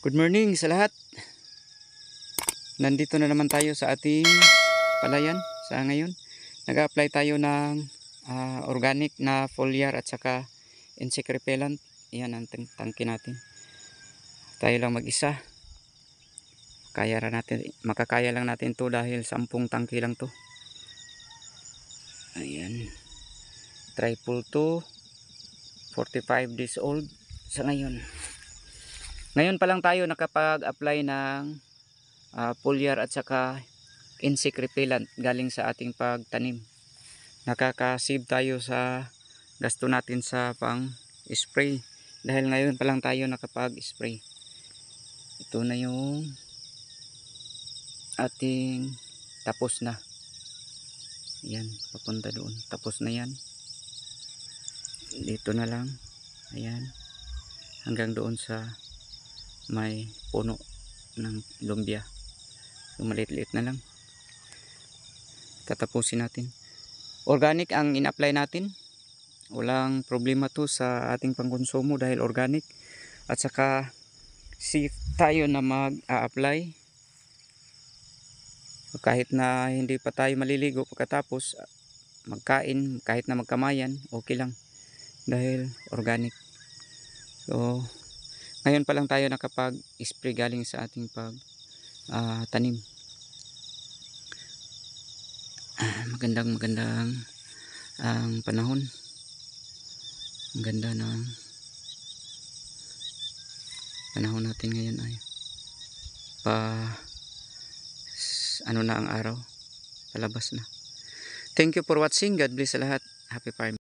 Good morning sa lahat. Nandito na naman tayo sa ating palayan sa ngayon. Nag-apply tayo ng organic na foliar at saka insect repellent. Yan ang tangke natin. Tayo lang mag-isa. Makakaya lang natin to dahil 10 tangke lang to. Ayan. Triple 2, 45 days old sa ngayon. Ngayon pa lang tayo nakapag-apply ng foliar at saka insect repellent galing sa ating pagtanim. Nakaka-save tayo sa gasto natin sa pang-spray dahil ngayon pa lang tayo nakapag-spray. Ito na yung ating tapos na. Ayan, papunta doon. Tapos na yan. Dito na lang. Ayan. Hanggang doon sa may puno ng lumbia. So maliit-liit na lang. Tatapusin natin. Organic ang in-apply natin. Walang problema to sa ating pangkonsumo dahil organic. At saka safe tayo na mag-a-apply. Kahit na hindi pa tayo maliligo pagkatapos magkain, kahit na magkamayan, okay lang. Dahil organic. So ngayon pa lang tayo nakapag-spray galing sa ating tanim. Magandang ang panahon. Ang ganda ng panahon natin ngayon ay ano na ang araw, palabas na. Thank you for watching. God bless sa lahat. Happy farming.